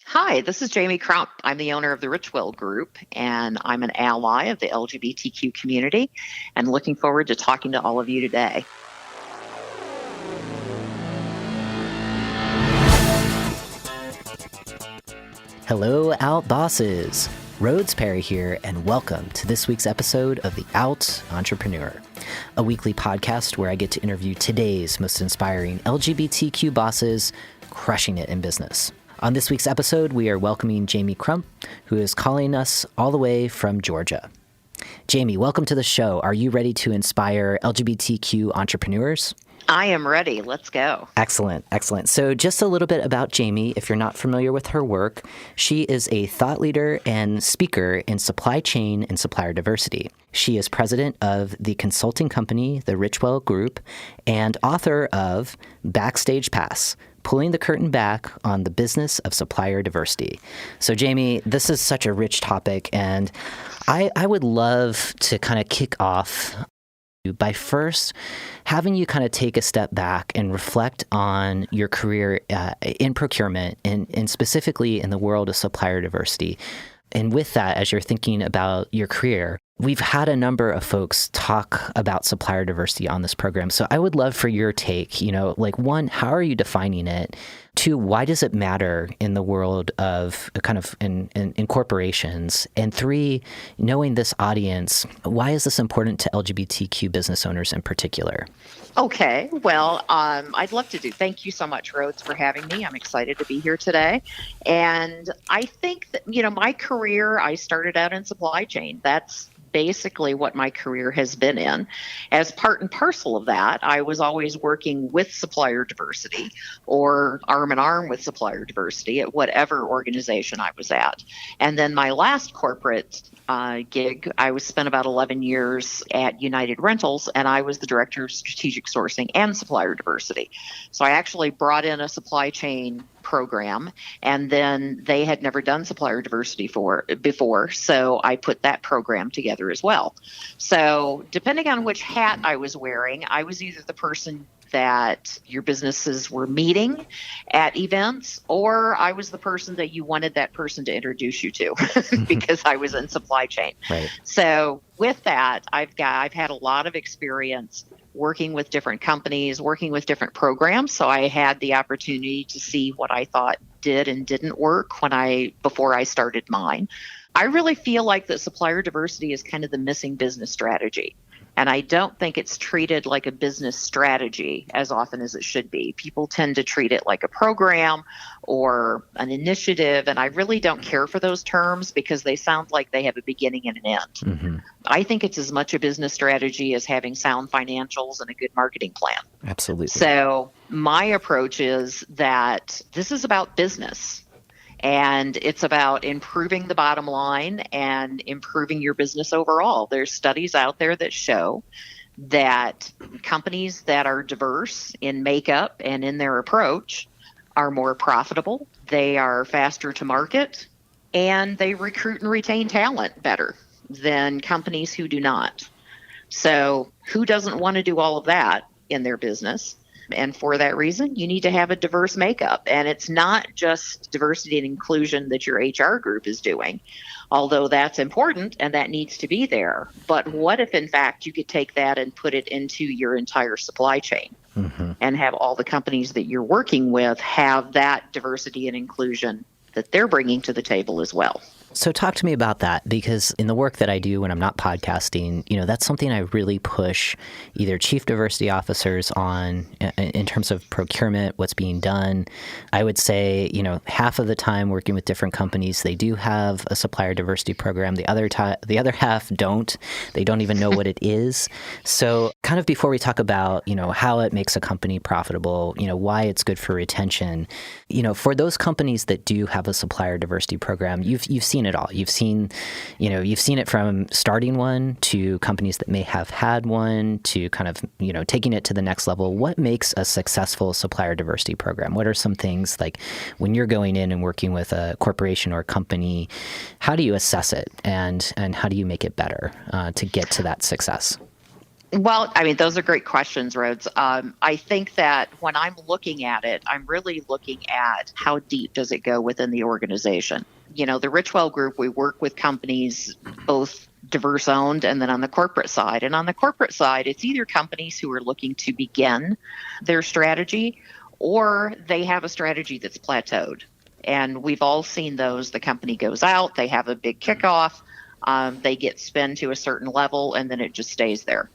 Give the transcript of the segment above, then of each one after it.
Hi, this is Jamie Crump. I'm the owner of the Richwell Group, and I'm an ally of the LGBTQ community, and looking forward to talking to all of you today. Hello, Out Bosses. Rhodes Perry here, and welcome to this week's episode of The Out Entrepreneur, a weekly podcast where I get to interview today's most inspiring LGBTQ bosses crushing it in business. On this week's episode, we are welcoming Jamie Crump, who is calling us all the way from Georgia. Jamie, welcome to the show. Are you ready to inspire LGBTQ entrepreneurs? I am ready. Let's go. Excellent. So just a little bit about Jamie, if you're not familiar with her work. She is a thought leader and speaker in supply chain and supplier diversity. She is president of the consulting company, the Richwell Group, and author of Backstage Pass, Pulling the Curtain Back on the Business of Supplier Diversity. So Jamie, this is such a rich topic, and I would love to kind of kick off by first having you kind of take a step back and reflect on your career in procurement and specifically in the world of supplier diversity. And with that, as you're thinking about your career, we've had a number of folks talk about supplier diversity on this program. So I would love for your take, one, how are you defining it? Two, why does it matter in the world of kind of in corporations? And three, knowing this audience, why is this important to LGBTQ business owners in particular? Okay. Well, I'd love to do. Thank you so much, Rhodes, for having me. I'm excited to be here today. And I think that, my career, I started out in supply chain. That's basically what my career has been in. As part and parcel of that, I was always working with supplier diversity or arm in arm with supplier diversity at whatever organization I was at. And then my last corporate gig, I spent about 11 years at United Rentals, and I was the director of strategic sourcing and supplier diversity. So I actually brought in a supply chain program, and then they had never done supplier diversity before, so I put that program together as well. So depending on which hat I was wearing, I was either the person that your businesses were meeting at events, or I was the person that you wanted that person to introduce you to because I was in supply chain. Right. So with that, I've had a lot of experience working with different companies, working with different programs. So I had the opportunity to see what I thought did and didn't work before I started mine. I really feel like that supplier diversity is kind of the missing business strategy. And I don't think it's treated like a business strategy as often as it should be. People tend to treat it like a program or an initiative, and I really don't care for those terms because they sound like they have a beginning and an end. Mm-hmm. I think it's as much a business strategy as having sound financials and a good marketing plan. Absolutely. So my approach is that this is about business. And it's about improving the bottom line and improving your business overall. There's studies out there that show that companies that are diverse in makeup and in their approach are more profitable, they are faster to market, and they recruit and retain talent better than companies who do not. So who doesn't want to do all of that in their business? And for that reason, you need to have a diverse makeup. And it's not just diversity and inclusion that your HR group is doing, although that's important and that needs to be there. But what if, in fact, you could take that and put it into your entire supply chain and have all the companies that you're working with have that diversity and inclusion that they're bringing to the table as well? So talk to me about that, because in the work that I do when I'm not podcasting, that's something I really push either chief diversity officers on in terms of procurement, what's being done. I would say, half of the time working with different companies, they do have a supplier diversity program. The other half don't. They don't even know what it is. So kind of before we talk about, how it makes a company profitable, why it's good for retention, for those companies that do have a supplier diversity program, you've seen it all. You've seen it from starting one to companies that may have had one to kind of, taking it to the next level. What makes a successful supplier diversity program? What are some things like when you're going in and working with a corporation or a company, how do you assess it and how do you make it better to get to that success? Well, I mean, those are great questions, Rhodes. I think that when I'm looking at it, I'm really looking at how deep does it go within the organization. The Richwell Group, we work with companies both diverse owned and then on the corporate side. And on the corporate side, it's either companies who are looking to begin their strategy or they have a strategy that's plateaued. And we've all seen those. The company goes out, they have a big kickoff, they get spend to a certain level, and then it just stays there.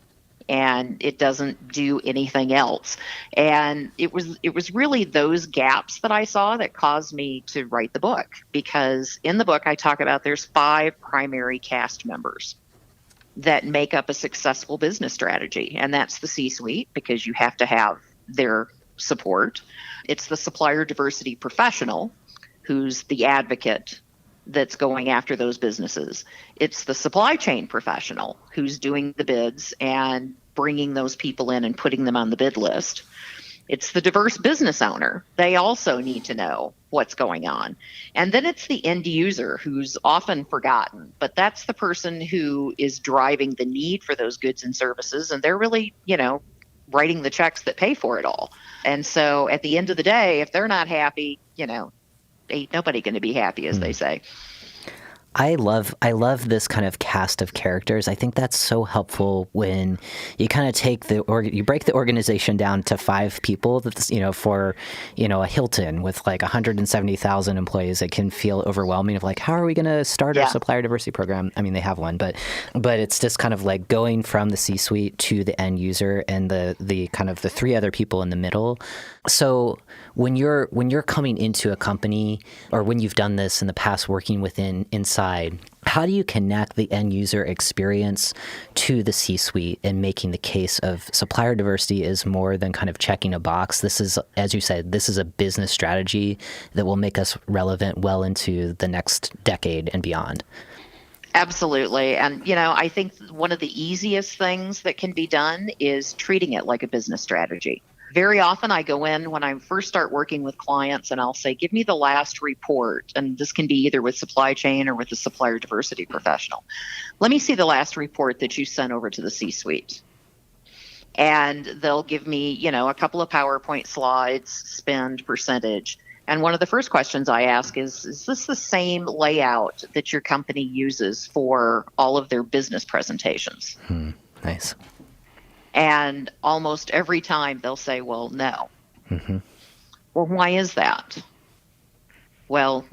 And it doesn't do anything else. And it was really those gaps that I saw that caused me to write the book, because in the book I talk about there's 5 primary cast members that make up a successful business strategy. And that's the C-suite, because you have to have their support. It's the supplier diversity professional, who's the advocate that's going after those businesses. It's the supply chain professional who's doing the bids and bringing those people in and putting them on the bid list. It's the diverse business owner. They also need to know what's going on. And then it's the end user, who's often forgotten, but that's the person who is driving the need for those goods and services. And they're really, writing the checks that pay for it all. And so at the end of the day, if they're not happy, ain't nobody going to be happy, as they say. I love this kind of cast of characters. I think that's so helpful when you kind of take you break the organization down to 5 people. That's for a Hilton with like 170,000 employees, it can feel overwhelming of like, how are we going to start our supplier diversity program? I mean, they have one, but it's just kind of like going from the C-suite to the end user and the kind of the 3 other people in the middle. So when you're coming into a company, or when you've done this in the past working inside, how do you connect the end user experience to the C-suite and making the case of supplier diversity is more than kind of checking a box? This is, as you said, this is a business strategy that will make us relevant well into the next decade and beyond. Absolutely. And, I think one of the easiest things that can be done is treating it like a business strategy. Very often I go in when I first start working with clients and I'll say, give me the last report. And this can be either with supply chain or with the supplier diversity professional. Let me see the last report that you sent over to the C-suite. And they'll give me, a couple of PowerPoint slides, spend percentage. And one of the first questions I ask is this the same layout that your company uses for all of their business presentations? Nice. And almost every time they'll say, well, no. Mm-hmm. Well, why is that? Well,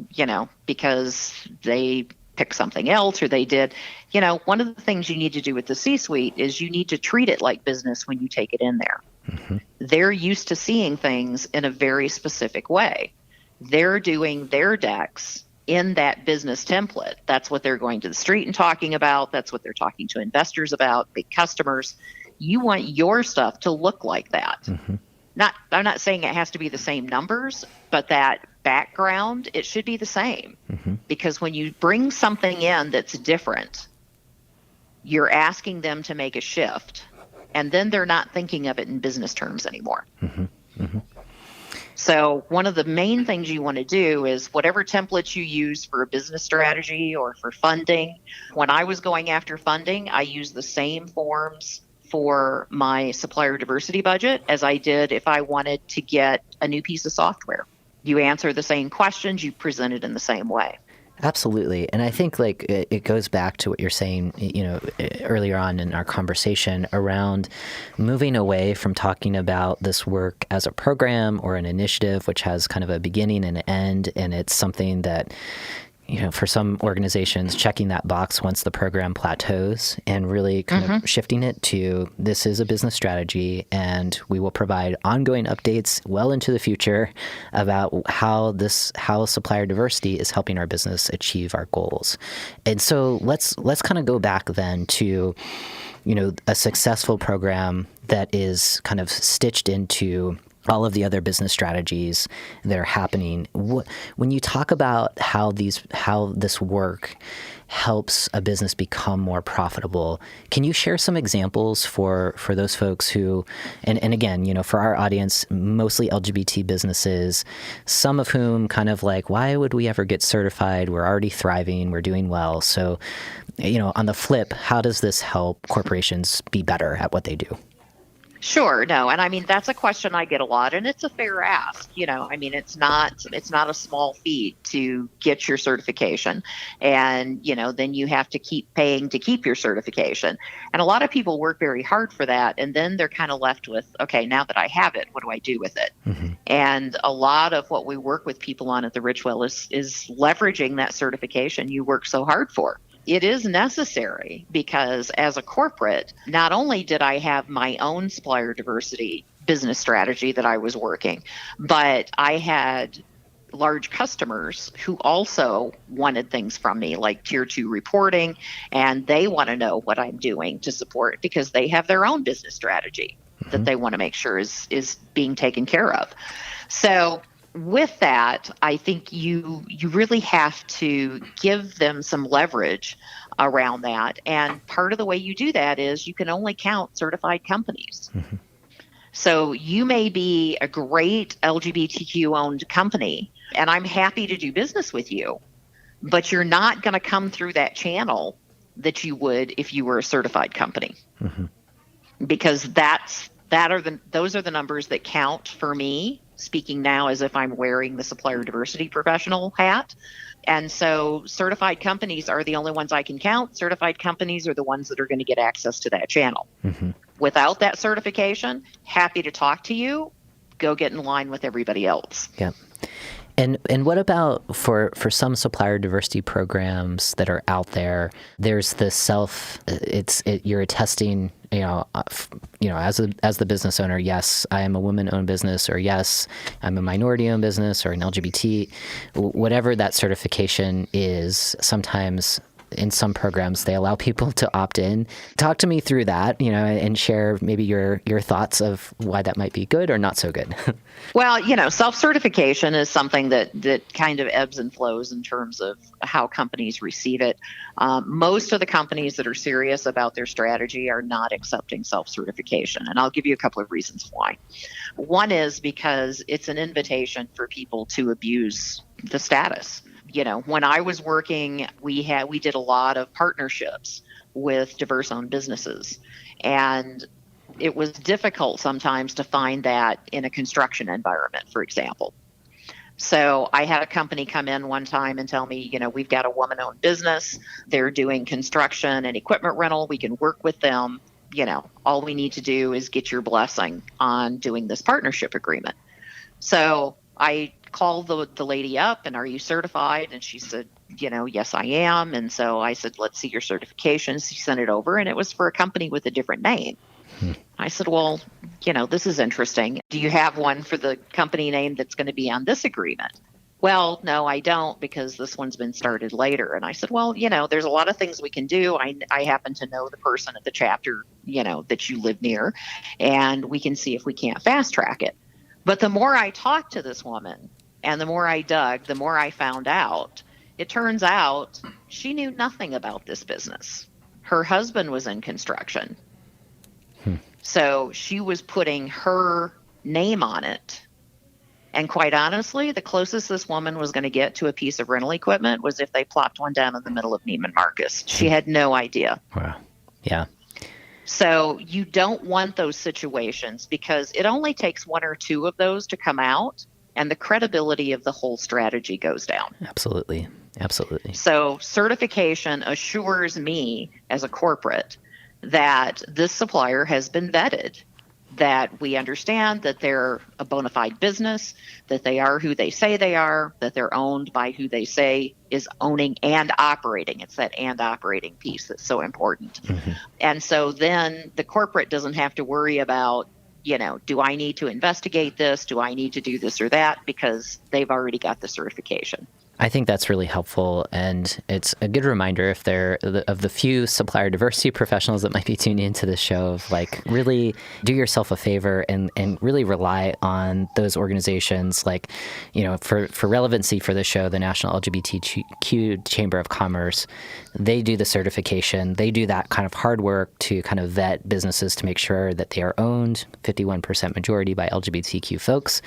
because they picked something else or they did. One of the things you need to do with the C-suite is you need to treat it like business when you take it in there. Mm-hmm. They're used to seeing things in a very specific way. They're doing their decks in that business template. That's what they're going to the street and talking about. That's what they're talking to investors about, big customers. You want your stuff to look like that. Mm-hmm. I'm not saying it has to be the same numbers, but that background, it should be the same. Mm-hmm. Because when you bring something in that's different, you're asking them to make a shift, and then they're not thinking of it in business terms anymore. Mm-hmm. Mm-hmm. So one of the main things you want to do is whatever templates you use for a business strategy or for funding. When I was going after funding, I used the same forms for my supplier diversity budget as I did if I wanted to get a new piece of software. You answer the same questions, you present it in the same way. Absolutely. And I think it goes back to what you're saying, earlier on in our conversation around moving away from talking about this work as a program or an initiative, which has kind of a beginning and an end. And it's something that, for some organizations, checking that box once the program plateaus and really kind of shifting it to this is a business strategy, and we will provide ongoing updates well into the future about how supplier diversity is helping our business achieve our goals. And so let's kind of go back then to, a successful program that is kind of stitched into all of the other business strategies that are happening. When you talk about how this work helps a business become more profitable, can you share some examples for those folks who, and again, for our audience, mostly LGBT businesses, some of whom kind of like, why would we ever get certified? We're already thriving, we're doing well. So, on the flip, how does this help corporations be better at what they do? Sure. No. And I mean, that's a question I get a lot, and it's a fair ask. I mean, it's not a small feat to get your certification, and, then you have to keep paying to keep your certification. And a lot of people work very hard for that. And then they're kind of left with, okay, now that I have it, what do I do with it? Mm-hmm. And a lot of what we work with people on at the Richwell is leveraging that certification you work so hard for. It is necessary because as a corporate, not only did I have my own supplier diversity business strategy that I was working, but I had large customers who also wanted things from me, like tier 2 reporting, and they want to know what I'm doing to support because they have their own business strategy that they want to make sure is being taken care of. So with that, I think you really have to give them some leverage around that. And part of the way you do that is you can only count certified companies. Mm-hmm. So you may be a great LGBTQ-owned company, and I'm happy to do business with you, but you're not going to come through that channel that you would if you were a certified company. Mm-hmm. Because those are the numbers that count for me, speaking now as if I'm wearing the supplier diversity professional hat. And so certified companies are the only ones I can count. Certified companies are the ones that are going to get access to that channel. Mm-hmm. Without that certification, happy to talk to you. Go get in line with everybody else. Yeah. And what about for some supplier diversity programs that are out there? There's the you're attesting, as the business owner, yes, I am a woman-owned business, or yes, I'm a minority-owned business, or an LGBT, whatever that certification is. Sometimes in some programs, they allow people to opt in. Talk to me through that, and share maybe your thoughts of why that might be good or not so good. Well, self-certification is something that kind of ebbs and flows in terms of how companies receive it. Most of the companies that are serious about their strategy are not accepting self-certification. And I'll give you a couple of reasons why. One is because it's an invitation for people to abuse the status. When I was working, we did a lot of partnerships with diverse-owned businesses, and it was difficult sometimes to find that in a construction environment, for example. So I had a company come in one time and tell me, we've got a woman-owned business. They're doing construction and equipment rental. We can work with them. All we need to do is get your blessing on doing this partnership agreement. So I called the lady up and, are you certified? And she said, yes, I am. And so I said, let's see your certifications. She sent it over, and it was for a company with a different name. I said, well, this is interesting. Do you have one for the company name that's going to be on this agreement? Well, no, I don't, because this one's been started later. And I said, well, there's a lot of things we can do. I happen to know the person at the chapter, that you live near, and we can see if we can't fast track it. But the more I talked to this woman and the more I dug, the more I found out. It turns out she knew nothing about this business. Her husband was in construction. So she was putting her name on it. And quite honestly, the closest this woman was going to get to a piece of rental equipment was if they plopped one down in the middle of Neiman Marcus. She had no idea. Wow. Yeah. So you don't want those situations, because it only takes one or two of those to come out, and the credibility of the whole strategy goes down. Absolutely. Absolutely. So certification assures me as a corporate that this supplier has been vetted, that we understand that they're a bona fide business, that they are who they say they are, that they're owned by who they say is owning and operating. It's that and operating piece that's so important. Mm-hmm. And so then the corporate doesn't have to worry about, do I need to investigate this? Do I need to do this or that? Because they've already got the certification. I think that's really helpful, and it's a good reminder if they're of the few supplier diversity professionals that might be tuning into this show of like really do yourself a favor and really rely on those organizations like, for relevancy for the show, the National LGBTQ Chamber of Commerce, they do the certification. They do that kind of hard work to kind of vet businesses to make sure that they are owned 51% majority by LGBTQ folks.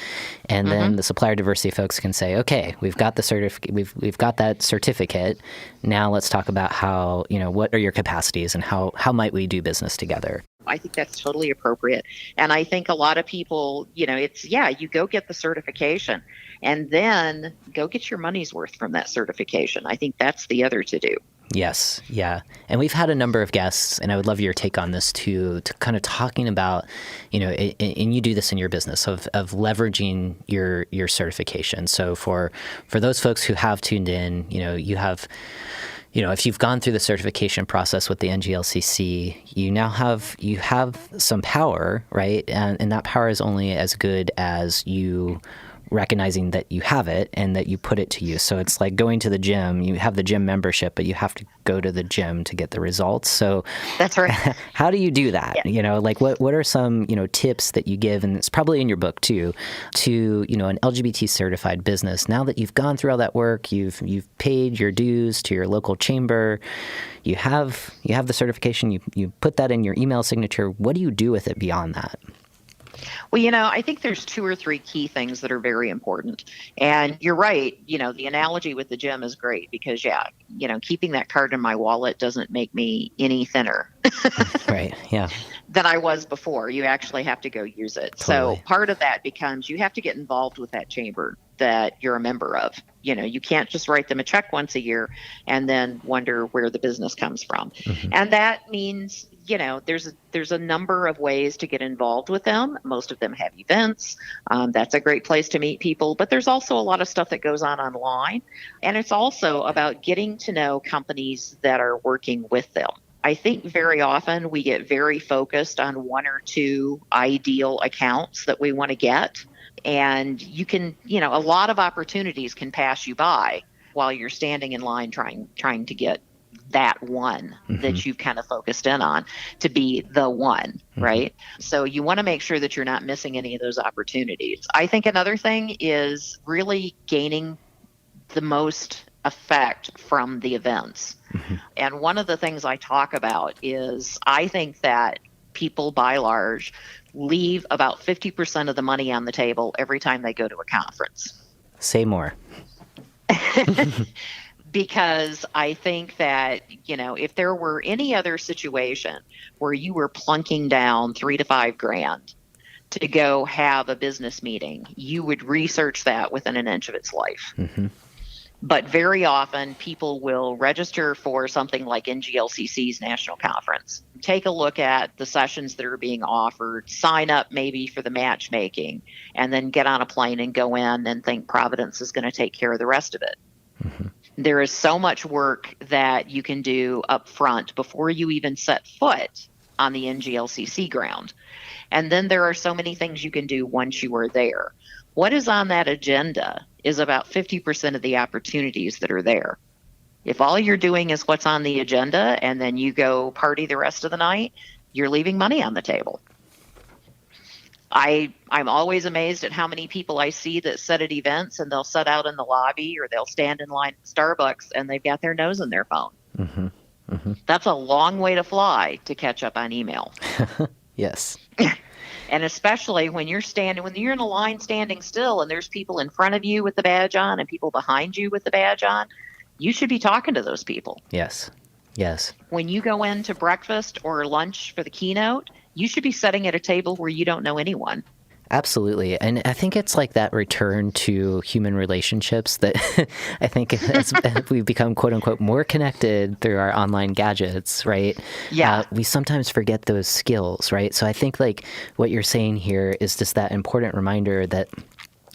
And then the supplier diversity folks can say, okay, we've got the we've got that certificate. Now let's talk about how, what are your capacities and how might we do business together? I think that's totally appropriate. And I think a lot of people, you go get the certification and then go get your money's worth from that certification. I think that's the other to do. Yes. Yeah. And we've had a number of guests, and I would love your take on this too, to kind of talking about, and you do this in your business of leveraging your certification. So for those folks who have tuned in, you have, if you've gone through the certification process with the NGLCC, you have some power, right? And that power is only as good as you recognizing that you have it and that you put it to use. So it's like going to the gym. You have the gym membership, but you have to go to the gym to get the results. So that's right. How do you do that? Yeah. What are some, tips that you give, and it's probably in your book too, to, an LGBT certified business. Now that you've gone through all that work, you've paid your dues to your local chamber, you have the certification, you put that in your email signature. What do you do with it beyond that? Well, I think there's 2 or 3 key things that are very important. And you're right. The analogy with the gym is great because, keeping that card in my wallet doesn't make me any thinner. Right. Yeah. Than I was before. You actually have to go use it. Totally. So part of that becomes you have to get involved with that chamber that you're a member of. You can't just write them a check once a year and then wonder where the business comes from. Mm-hmm. And that means, there's a number of ways to get involved with them. Most of them have events. That's a great place to meet people. But there's also a lot of stuff that goes on online. And it's also about getting to know companies that are working with them. I think very often we get very focused on 1 or 2 ideal accounts that we want to get. And you can, a lot of opportunities can pass you by while you're standing in line trying to get that one that you've kind of focused in on to be the one, right? So you want to make sure that you're not missing any of those opportunities. I think another thing is really gaining the most effect from the events. And one of the things I talk about is I think that people by large leave about 50% of the money on the table every time they go to a conference. Say more. Because I think that, if there were any other situation where you were plunking down $3,000 to $5,000 to go have a business meeting, you would research that within an inch of its life. But very often people will register for something like NGLCC's national conference, take a look at the sessions that are being offered, sign up maybe for the matchmaking, and then get on a plane and go in and think Providence is going to take care of the rest of it. There is so much work that you can do up front before you even set foot on the NGLCC ground. And then there are so many things you can do once you are there. What is on that agenda is about 50% of the opportunities that are there. If all you're doing is what's on the agenda and then you go party the rest of the night, you're leaving money on the table. I'm always amazed at how many people I see that sit at events and they'll sit out in the lobby or they'll stand in line at Starbucks and they've got their nose in their phone. That's a long way to fly to catch up on email. Yes. And especially when you're in a line standing still and there's people in front of you with the badge on and people behind you with the badge on, you should be talking to those people. Yes. Yes. When you go into breakfast or lunch for the keynote, you should be sitting at a table where you don't know anyone. Absolutely. And I think it's like that return to human relationships that I think as we've become, quote unquote, more connected through our online gadgets, right? Yeah. We sometimes forget those skills, right? So I think like what you're saying here is just that important reminder that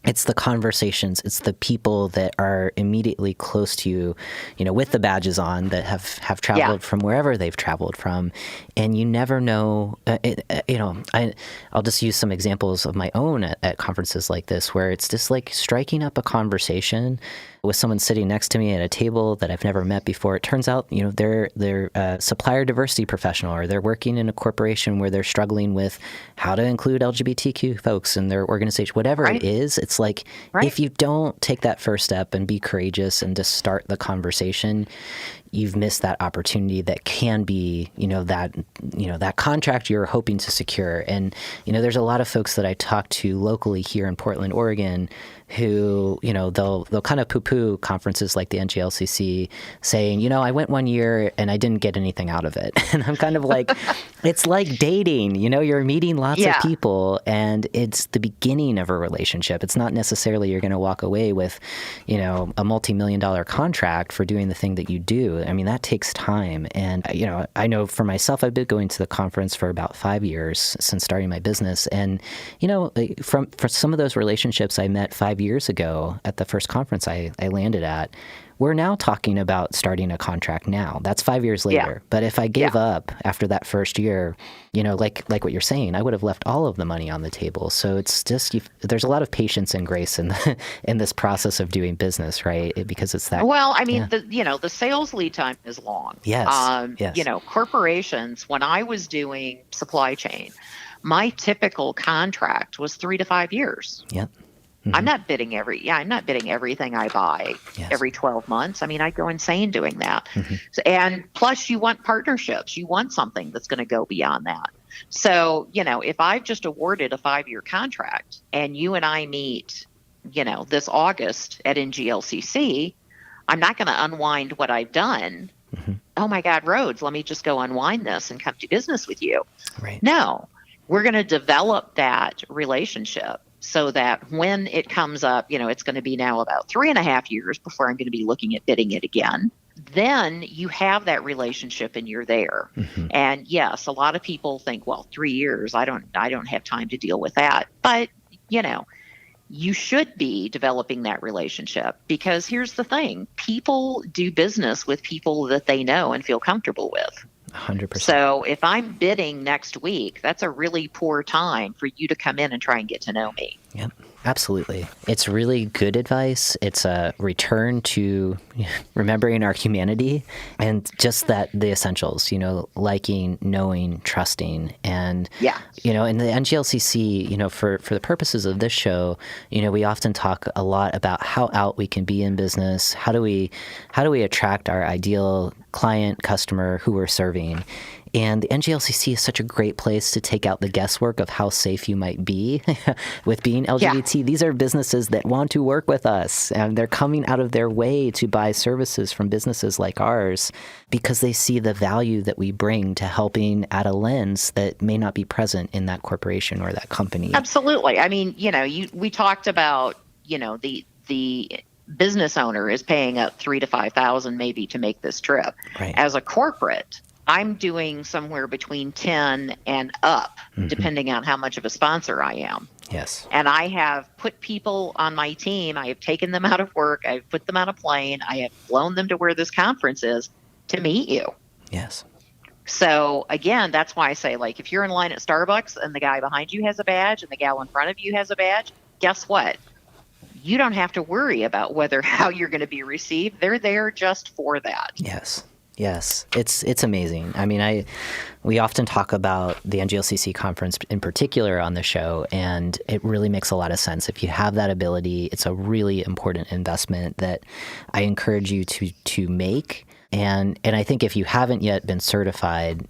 It's the conversations, it's the people that are immediately close to you, with the badges on, that have traveled from wherever they've traveled from. And you never know, I'll just use some examples of my own at conferences like this, where it's just like striking up a conversation with someone sitting next to me at a table that I've never met before. It turns out, they're a supplier diversity professional, or they're working in a corporation where they're struggling with how to include LGBTQ folks in their organization, whatever it is. It's like, if you don't take that first step and be courageous and just start the conversation, you've missed that opportunity that can be, that contract you're hoping to secure. And, there's a lot of folks that I talk to locally here in Portland, Oregon, who, they'll kind of poo-poo conferences like the NGLCC, saying, I went one year and I didn't get anything out of it. And I'm kind of like, it's like dating, you're meeting lots of people, and it's the beginning of a relationship. It's not necessarily you're going to walk away with, a multi-million-dollar contract for doing the thing that you do. I mean, that takes time. And, I know for myself, I've been going to the conference for about 5 years since starting my business. And, for some of those relationships I met 5 years ago at the first conference I landed at, we're now talking about starting a contract now. That's 5 years later. Yeah. But if I gave up after that first year, like what you're saying, I would have left all of the money on the table. So it's just, there's a lot of patience and grace in this process of doing business, right? Because it's that. Well, I mean, the sales lead time is long. Yes. Yes. Corporations, when I was doing supply chain, my typical contract was 3 to 5 years. Yep. Mm-hmm. I'm not bidding everything I buy every 12 months. I mean, I go insane doing that. Mm-hmm. And plus you want partnerships. You want something that's going to go beyond that. So, if I've just awarded a 5-year contract and you and I meet, this August at NGLCC, I'm not going to unwind what I've done. Mm-hmm. Oh my God, Rhodes, let me just go unwind this and come do business with you. Right. No, we're going to develop that relationship, so that when it comes up, it's going to be now about 3.5 years before I'm going to be looking at bidding it again. Then you have that relationship and you're there. Mm-hmm. And yes, a lot of people think, well, 3 years, I don't have time to deal with that. But, you should be developing that relationship, because here's the thing. People do business with people that they know and feel comfortable with. 100%. So if I'm bidding next week, that's a really poor time for you to come in and try and get to know me. Yep, absolutely. It's really good advice. It's a return to remembering our humanity and just the essentials, liking, knowing, trusting. And, in the NGLCC, for the purposes of this show, we often talk a lot about how out we can be in business. How do we attract our ideal client, customer who we're serving? And the NGLCC is such a great place to take out the guesswork of how safe you might be with being LGBT. Yeah. These are businesses that want to work with us, and they're coming out of their way to buy services from businesses like ours because they see the value that we bring to helping add a lens that may not be present in that corporation or that company. Absolutely. I mean, we talked about, the business owner is paying up $3,000 to $5,000 maybe to make this trip. Right. As a corporate, I'm doing somewhere between 10 and up, mm-hmm. depending on how much of a sponsor I am. Yes. And I have put people on my team. I have taken them out of work. I've put them on a plane. I have flown them to where this conference is to meet you. Yes. So again, that's why I say, like, if you're in line at Starbucks and the guy behind you has a badge and the gal in front of you has a badge, guess what? You don't have to worry about how you're going to be received. They're there just for that. Yes. Yes, it's amazing. I mean, we often talk about the NGLCC conference in particular on the show, and it really makes a lot of sense. If you have that ability, it's a really important investment that I encourage you to make. And I think if you haven't yet been certified,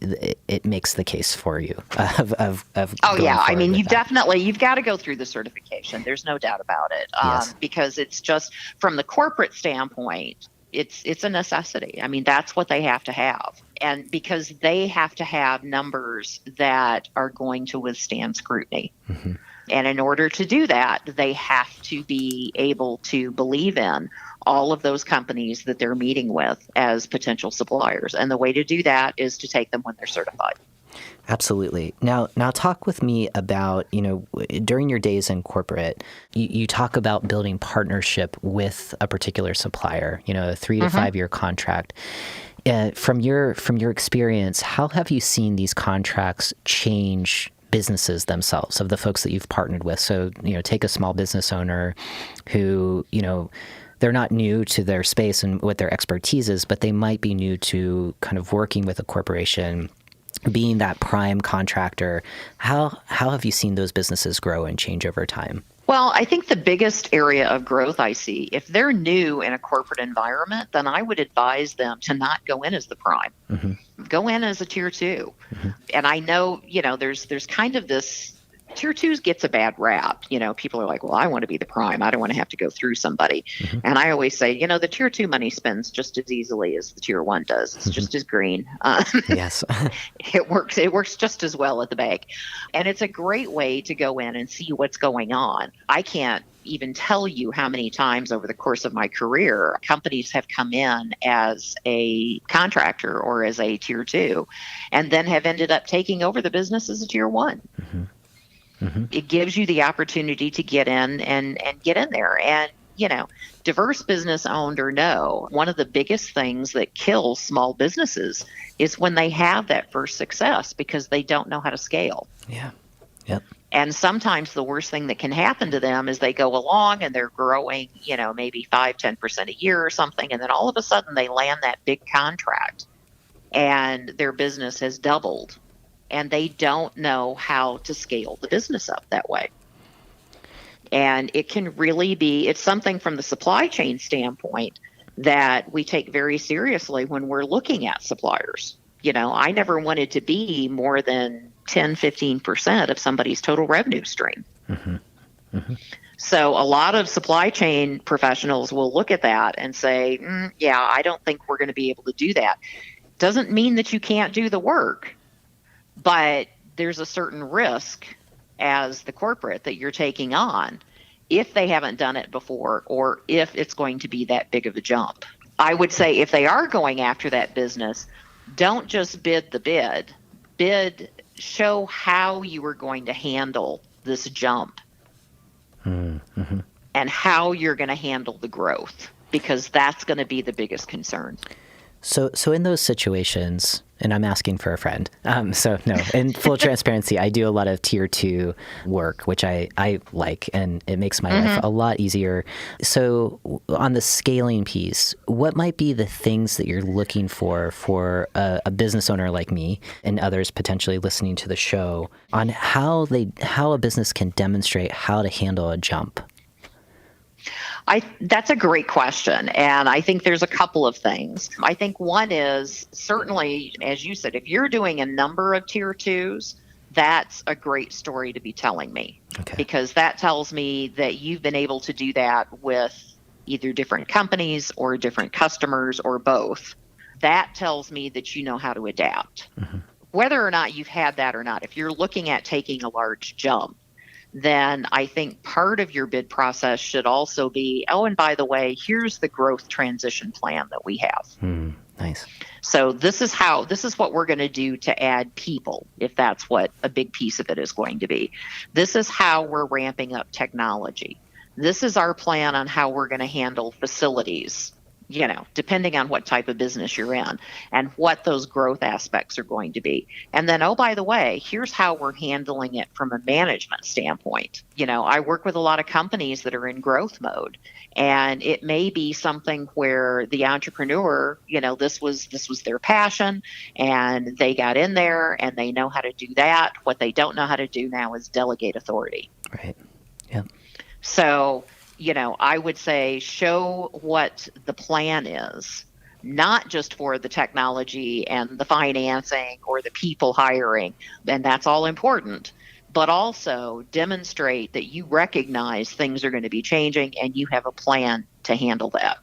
it makes the case for you of oh yeah, I mean, you've got to go through the certification. There's no doubt about it. Yes. Because it's just from the corporate standpoint, it's a necessity. I mean, that's what they have to have. And because they have to have numbers that are going to withstand scrutiny. Mm-hmm. And in order to do that, they have to be able to believe in all of those companies that they're meeting with as potential suppliers. And the way to do that is to take them when they're certified. Absolutely. Now talk with me about, during your days in corporate, you talk about building partnership with a particular supplier, a 3 to 5 year contract. From your experience, how have you seen these contracts change businesses themselves, of the folks that you've partnered with? So, take a small business owner who, they're not new to their space and what their expertise is, but they might be new to kind of working with a corporation, being that prime contractor. How have you seen those businesses grow and change over time? Well, I think the biggest area of growth I see, if they're new in a corporate environment, then I would advise them to not go in as the prime. Go in as a tier 2. And I know, there's kind of this, tier 2s gets a bad rap. People are like, well, I want to be the prime. I don't want to have to go through somebody. And I always say, the tier 2 money spends just as easily as the tier 1 does. It's just as green. Yes. It works just as well at the bank. And it's a great way to go in and see what's going on. I can't even tell you how many times over the course of my career, companies have come in as a contractor or as a tier 2, and then have ended up taking over the business as a tier 1. It gives you the opportunity to get in and get in there. And, diverse business owned or no, one of the biggest things that kills small businesses is when they have that first success because they don't know how to scale. Yeah. Yep. And sometimes the worst thing that can happen to them is they go along and they're growing, maybe 5-10% a year or something. And then all of a sudden they land that big contract and their business has doubled. And they don't know how to scale the business up that way. And it can really be, it's something from the supply chain standpoint that we take very seriously when we're looking at suppliers. I never wanted to be more than 10-15% of somebody's total revenue stream. So a lot of supply chain professionals will look at that and say, yeah, I don't think we're going to be able to do that. Doesn't mean that you can't do the work. But there's a certain risk as the corporate that you're taking on if they haven't done it before or if it's going to be that big of a jump. I would say if they are going after that business, don't just bid the bid. Show how you are going to handle this jump and how you're going to handle the growth, because that's going to be the biggest concern. So in those situations, and I'm asking for a friend. So no, in full transparency, I do a lot of tier 2 work, which I like, and it makes my life a lot easier. So on the scaling piece, what might be the things that you're looking for a business owner like me and others potentially listening to the show on how a business can demonstrate how to handle a jump? That's a great question. And I think there's a couple of things. I think one is certainly, as you said, if you're doing a number of tier 2s, that's a great story to be telling me. Okay. Because that tells me that you've been able to do that with either different companies or different customers or both. That tells me that you know how to adapt. Whether or not you've had that or not, if you're looking at taking a large jump, then I think part of your bid process should also be, oh, and by the way, here's the growth transition plan that we have. Nice. So this is what we're going to do to add people, if that's what a big piece of it is going to be. This is how we're ramping up technology. This is our plan on how we're going to handle facilities, depending on what type of business you're in and what those growth aspects are going to be. And then, oh, by the way, here's how we're handling it from a management standpoint. I work with a lot of companies that are in growth mode, and it may be something where the entrepreneur, this was their passion and they got in there and they know how to do that. What they don't know how to do now is delegate authority. Right. Yeah. So, I would say show what the plan is, not just for the technology and the financing or the people hiring, and that's all important, but also demonstrate that you recognize things are going to be changing and you have a plan to handle that.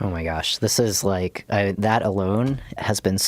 Oh my gosh, this is like, that alone has been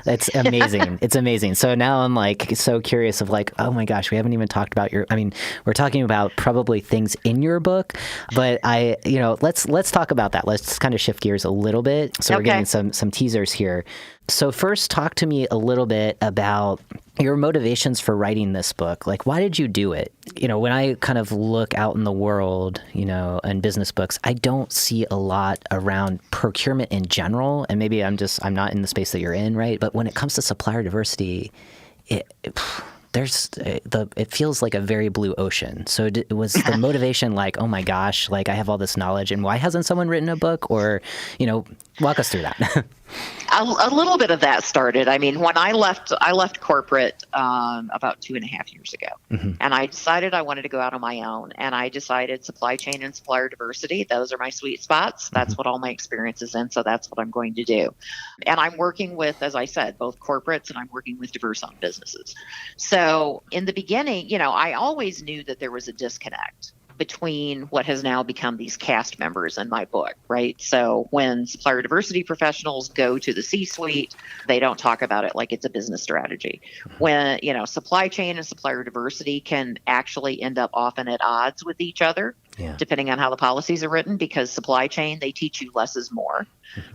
that's amazing. It's amazing. So now I'm like so curious of like, oh my gosh, we haven't even talked about we're talking about probably things in your book, but let's talk about that. Let's kind of shift gears a little bit. So we're getting some teasers here. So first, talk to me a little bit about your motivations for writing this book. Like, why did you do it? When I kind of look out in the world, in business books, I don't see a lot around procurement in general. And maybe I'm not in the space that you're in, right? But when it comes to supplier diversity, it feels like a very blue ocean. So was the motivation like, oh my gosh, like I have all this knowledge and why hasn't someone written a book? Or, walk us through that. A little bit of that started. I mean, when I left corporate about 2.5 years ago, and I decided I wanted to go out on my own. And I decided supply chain and supplier diversity; those are my sweet spots. That's what all my experience is in. So that's what I'm going to do. And I'm working with, as I said, both corporates, and I'm working with diverse-owned businesses. So in the beginning, I always knew that there was a disconnect between what has now become these cast members in my book, right? So when supplier diversity professionals go to the C-suite, they don't talk about it like it's a business strategy. When, supply chain and supplier diversity can actually end up often at odds with each other, depending on how the policies are written, because supply chain, they teach you less is more.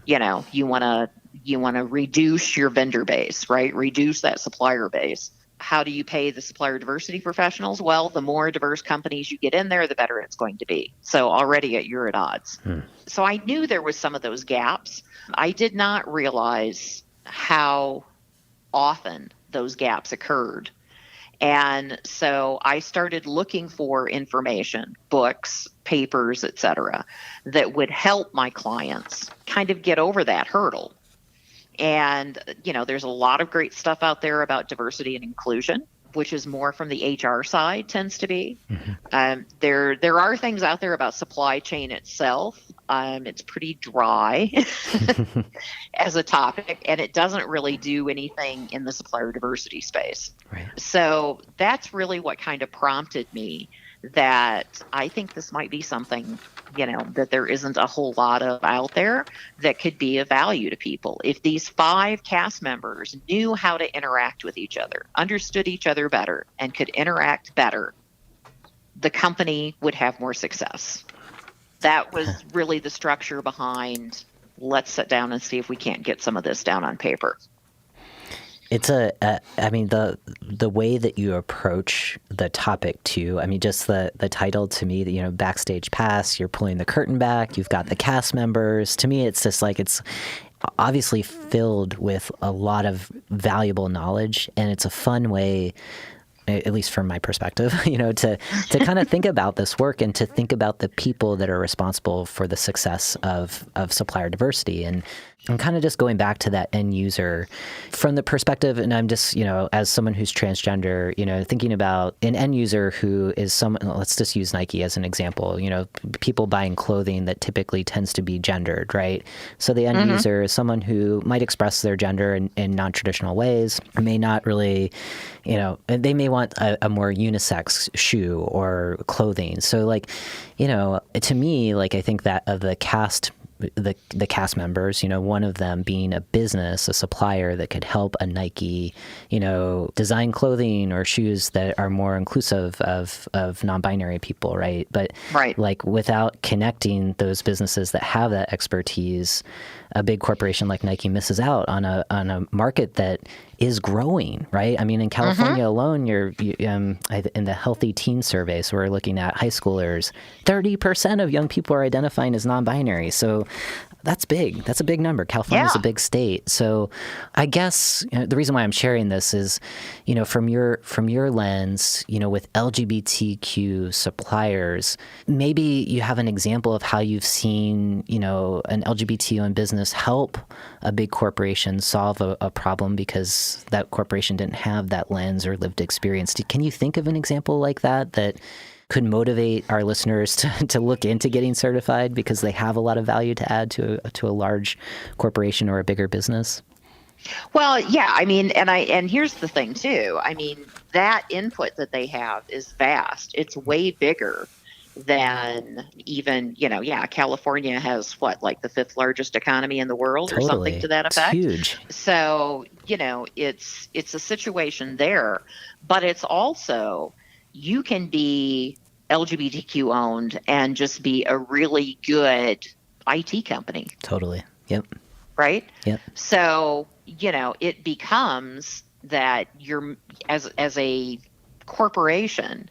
You want to reduce your vendor base, right? Reduce that supplier base. How do you pay the supplier diversity professionals? Well, the more diverse companies you get in there, the better it's going to be. So already you're at odds. So I knew there was some of those gaps. I did not realize how often those gaps occurred. And so I started looking for information, books, papers, etc., that would help my clients kind of get over that hurdle. And, there's a lot of great stuff out there about diversity and inclusion, which is more from the HR side, tends to be. There are things out there about supply chain itself. It's pretty dry as a topic, and it doesn't really do anything in the supplier diversity space. Right. So that's really what kind of prompted me that I think this might be something, that there isn't a whole lot of out there that could be of value to people. If these 5 cast members knew how to interact with each other, understood each other better, and could interact better, the company would have more success. That was really the structure behind, let's sit down and see if we can't get some of this down on paper. It's the way that you approach the topic too. I mean, just the title to me, Backstage Pass, you're pulling the curtain back, you've got the cast members. To me, it's just like, it's obviously filled with a lot of valuable knowledge, and it's a fun way, at least from my perspective, to kind of think about this work and to think about the people that are responsible for the success of supplier diversity. And I'm kind of just going back to that end user from the perspective, and I'm just, as someone who's transgender, thinking about an end user who is someone, let's just use Nike as an example, people buying clothing that typically tends to be gendered, right? So the end user is someone who might express their gender in non-traditional ways, may not really, they may want a more unisex shoe or clothing. So to me, I think that of the cast members, one of them being a business, a supplier that could help a Nike, design clothing or shoes that are more inclusive of non-binary people, right? But without connecting those businesses that have that expertise, a big corporation like Nike misses out on a market that is growing, right? I mean, in California alone, in the Healthy Teen Survey, so we're looking at high schoolers, 30% of young people are identifying as non-binary. So that's big. That's a big number. California's a big state. So I guess the reason why I'm sharing this is, from your lens, with LGBTQ suppliers, maybe you have an example of how you've seen, an LGBT-owned business help a big corporation solve a problem because that corporation didn't have that lens or lived experience. Can you think of an example like that could motivate our listeners to look into getting certified because they have a lot of value to add to a large corporation or a bigger business? Well, yeah, I mean, and here's the thing too. I mean, that input that they have is vast. It's way bigger than even, California has the 5th largest economy in the world or something to that effect. It's huge. So, it's a situation there, but it's also, you can be LGBTQ owned and just be a really good IT company. Totally. Yep. Right? Yep. So, it becomes that you're, as a corporation,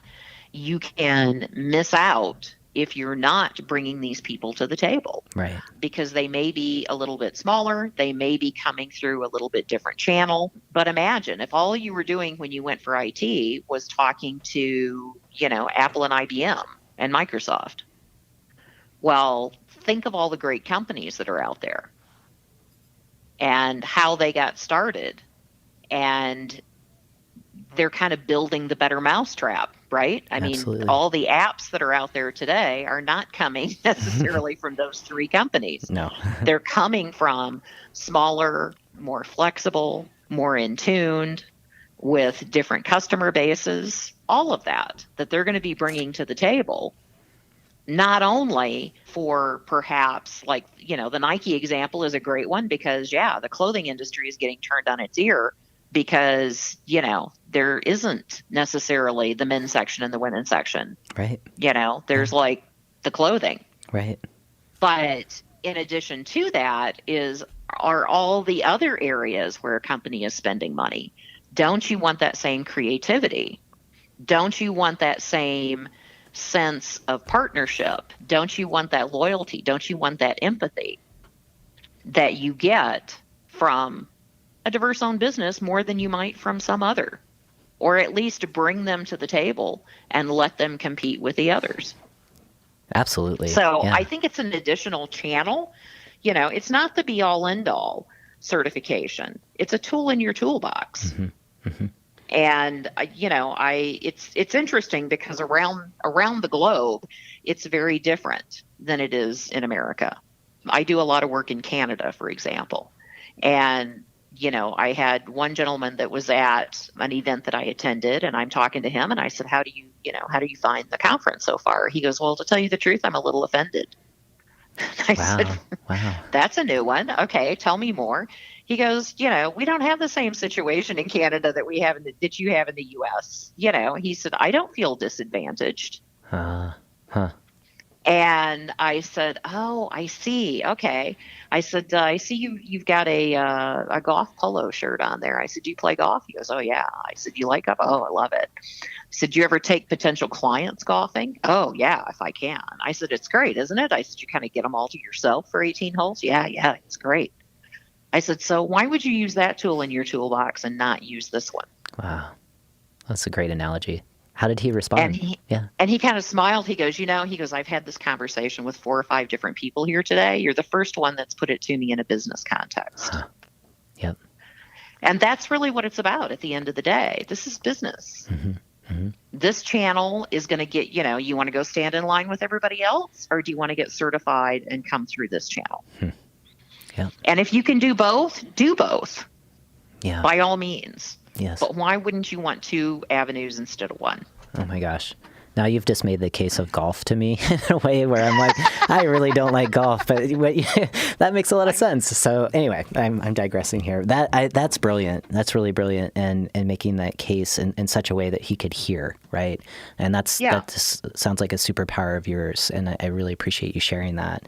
you can miss out if you're not bringing these people to the table. Right. Because they may be a little bit smaller, they may be coming through a little bit different channel. But imagine if all you were doing when you went for IT was talking to, Apple and IBM and Microsoft. Well, think of all the great companies that are out there and how they got started. And they're kind of building the better mousetrap, right? I Absolutely. mean, all the apps that are out there today are not coming necessarily from those three companies. No. They're coming from smaller, more flexible, more in tuned with different customer bases, all of that they're going to be bringing to the table. Not only for perhaps the Nike example is a great one because, the clothing industry is getting turned on its ear because, there isn't necessarily the men's section and the women's section. Right. There's the clothing. Right. But in addition to that are all the other areas where a company is spending money. Don't you want that same creativity? Don't you want that same sense of partnership? Don't you want that loyalty? Don't you want that empathy that you get from a diverse owned business more than you might from some other? Or at least bring them to the table and let them compete with the others. Absolutely. So yeah. I think it's an additional channel. It's not the be all end all certification. It's a tool in your toolbox. Mm-hmm. Mm-hmm. And it's interesting because around the globe, it's very different than it is in America. I do a lot of work in Canada, for example, and I had one gentleman that was at an event that I attended, and I'm talking to him, and I said, "How do you find the conference so far?" He goes, "Well, to tell you the truth, I'm a little offended." I said, "Wow, that's a new one. Okay, tell me more." He goes, "We don't have the same situation in Canada that we have that you have in the U.S." He said, "I don't feel disadvantaged." Huh. And I said, "Oh, I see. Okay." I said, "I see you've got a golf polo shirt on there." I said, "Do you play golf?" He goes, "Oh, yeah." I said, "You like golf?" "Oh, I love it." I said, "Do you ever take potential clients golfing?" "Oh, yeah, if I can." I said, "It's great, isn't it?" I said, "You kind of get them all to yourself for 18 holes?" Yeah, it's great. I said, "So why would you use that tool in your toolbox and not use this one?" Wow. That's a great analogy. How did he respond? And he kind of smiled. He goes, I've had this conversation with 4 or 5 different people here today. You're the first one that's put it to me in a business context. Huh. Yep. And that's really what it's about at the end of the day. This is business. Mm-hmm. Mm-hmm. This channel is going to get, you want to go stand in line with everybody else, or do you want to get certified and come through this channel? Yep. And if you can do both, do both. Yeah. By all means. Yes. But why wouldn't you want 2 avenues instead of 1? Oh my gosh. Now you've just made the case of golf to me in a way where I'm like, I really don't like golf, but that makes a lot of sense. So anyway, I'm digressing here. That's brilliant. That's really brilliant, and making that case in such a way that he could hear, right? And that sounds like a superpower of yours, and I really appreciate you sharing that.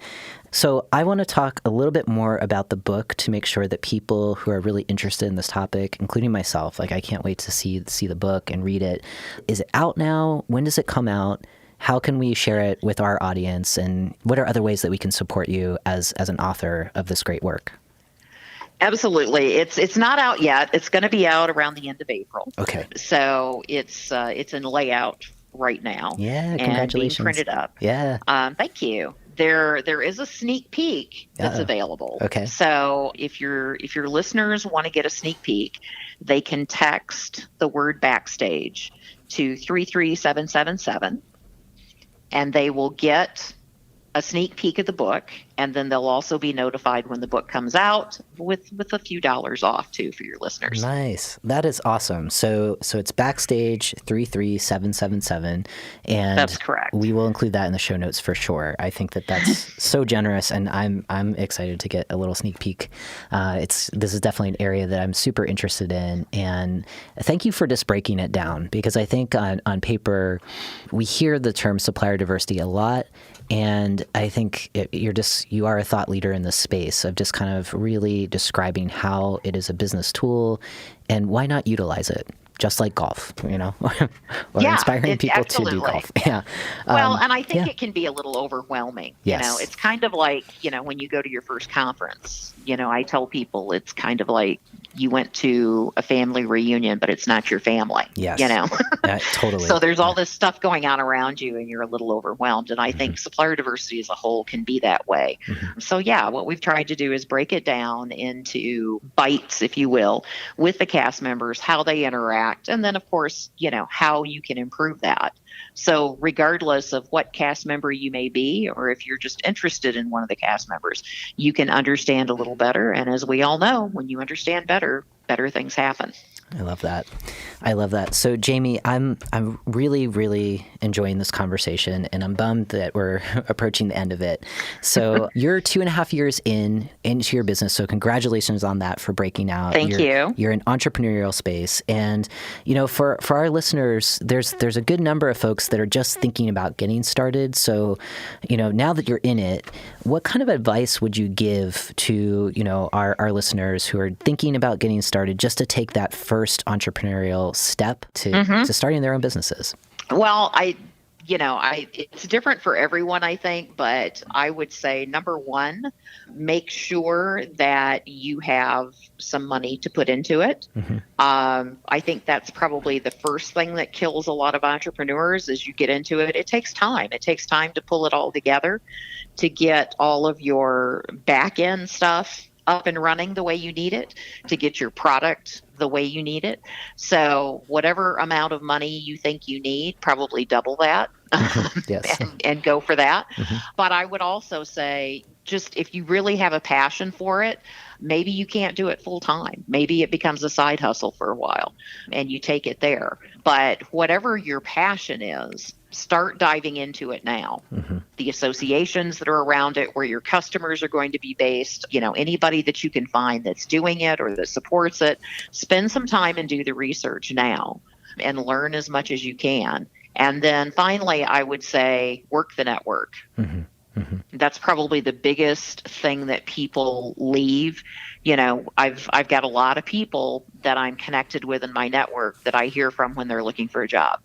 So I want to talk a little bit more about the book to make sure that people who are really interested in this topic, including myself, I can't wait to see the book and read it. Is it out now? When does it come out? How can we share it with our audience? And what are other ways that we can support you as an author of this great work? Absolutely. It's not out yet. It's going to be out around the end of April. Okay. So it's in layout right now. Yeah, congratulations. And being printed up. Yeah. Thank you. There is a sneak peek that's available. Okay. So if your listeners want to get a sneak peek, they can text the word Backstage to 33777, and they will get a sneak peek of the book, and then they'll also be notified when the book comes out with a few dollars off too for your listeners. Nice. That is awesome. So it's Backstage 33777, and that's correct. We will include that in the show notes for sure. I think that's so generous, and I'm excited to get a little sneak peek. This is definitely an area that I'm super interested in, and thank you for just breaking it down, because I think on paper we hear the term supplier diversity a lot, And I think you are a thought leader in this space of just kind of really describing how it is a business tool and why not utilize it, just like golf, or inspiring people to do golf. Yeah. Well, and I think it can be a little overwhelming. Yes. It's kind of like, when you go to your first conference, I tell people it's kind of like you went to a family reunion, but it's not your family. Yes. Totally. So there's all this stuff going on around you and you're a little overwhelmed. And I think supplier diversity as a whole can be that way. So what we've tried to do is break it down into bites, if you will, with the cast members, how they interact, and then of course, how you can improve that. So regardless of what cast member you may be, or if you're just interested in one of the cast members, you can understand a little better. And as we all know, when you understand better things happen. I love that. So Jamie, I'm really, really enjoying this conversation, and I'm bummed that we're approaching the end of it. So you're 2.5 years into your business. So congratulations on that for breaking out. Thank you. You're in entrepreneurial space. And, for our listeners, there's a good number of folks that are just thinking about getting started. So, now that you're in it, what kind of advice would you give to, our listeners who are thinking about getting started just to take that first entrepreneurial step to starting their own businesses? Well, it's different for everyone, I think, but I would say number one, make sure that you have some money to put into it. I think that's probably the first thing that kills a lot of entrepreneurs as you get into it. It takes time. It takes time to pull it all together, to get all of your back end stuff up and running the way you need it, to get your product the way you need it. So whatever amount of money you think you need, probably double that. Yes. and go for that. But I would also say, just if you really have a passion for it, maybe you can't do it full time. Maybe it becomes a side hustle for a while and you take it there. But whatever your passion is, start diving into it now. The associations that are around it, where your customers are going to be based, anybody that you can find that's doing it or that supports it, spend some time and do the research now and learn as much as you can. And then finally, I would say work the network. That's probably the biggest thing that people leave. I've got a lot of people that I'm connected with in my network that I hear from when they're looking for a job.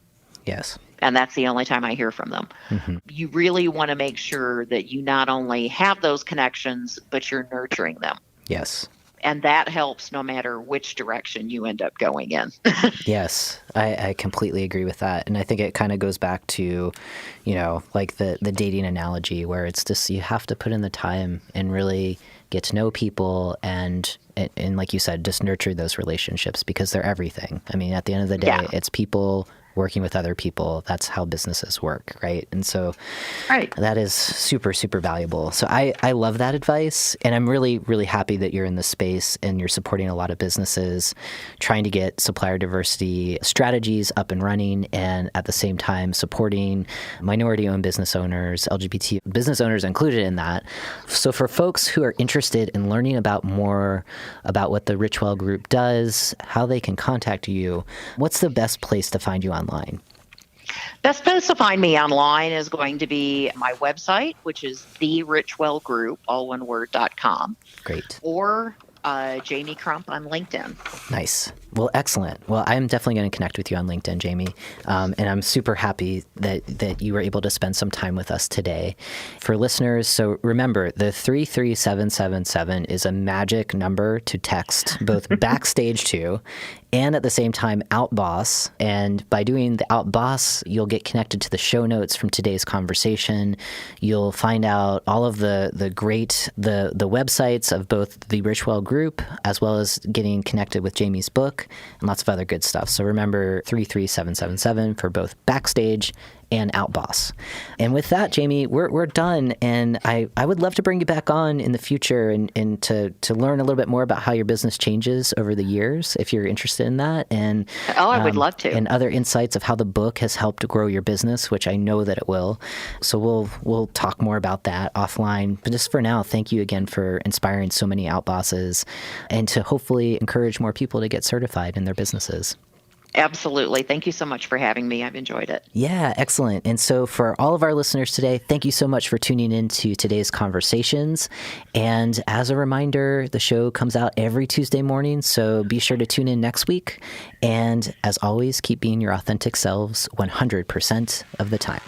Yes. And that's the only time I hear from them. You really want to make sure that you not only have those connections, but you're nurturing them. Yes. And that helps no matter which direction you end up going in. Yes, I completely agree with that. And I think it kind of goes back to, like the dating analogy, where it's just you have to put in the time and really get to know people and like you said, just nurture those relationships because they're everything. I mean, at the end of the day, it's people working with other people. That's how businesses work, right? And so that is super, super valuable. So I love that advice. And I'm really, really happy that you're in this space and you're supporting a lot of businesses trying to get supplier diversity strategies up and running, and at the same time supporting minority-owned business owners, LGBT business owners included in that. So for folks who are interested in learning more about what the Richwell Group does, how they can contact you, what's the best place to find you online? Best place to find me online is going to be my website, which is the Richwell Group, all one word, .com. Great. Or Jamie Crump on LinkedIn. Nice. Well, excellent. Well, I'm definitely going to connect with you on LinkedIn, Jamie. And I'm super happy that you were able to spend some time with us today. For listeners, so remember, the 33777 is a magic number to text both Backstage to and at the same time Outboss. And by doing the Outboss, you'll get connected to the show notes from today's conversation. You'll find out all of the websites of both the Richwell Group, as well as getting connected with Jamie's book and lots of other good stuff. So remember 33777 for both Backstage and Outboss. And with that, Jamie, we're done. And I would love to bring you back on in the future and to learn a little bit more about how your business changes over the years, if you're interested in that. And I would love to. And other insights of how the book has helped grow your business, which I know that it will. So we'll talk more about that offline. But just for now, thank you again for inspiring so many outbosses and to hopefully encourage more people to get certified in their businesses. Absolutely. Thank you so much for having me. I've enjoyed it. Yeah, excellent. And so for all of our listeners today, thank you so much for tuning in to today's conversations. And as a reminder, the show comes out every Tuesday morning, so be sure to tune in next week. And as always, keep being your authentic selves 100% of the time.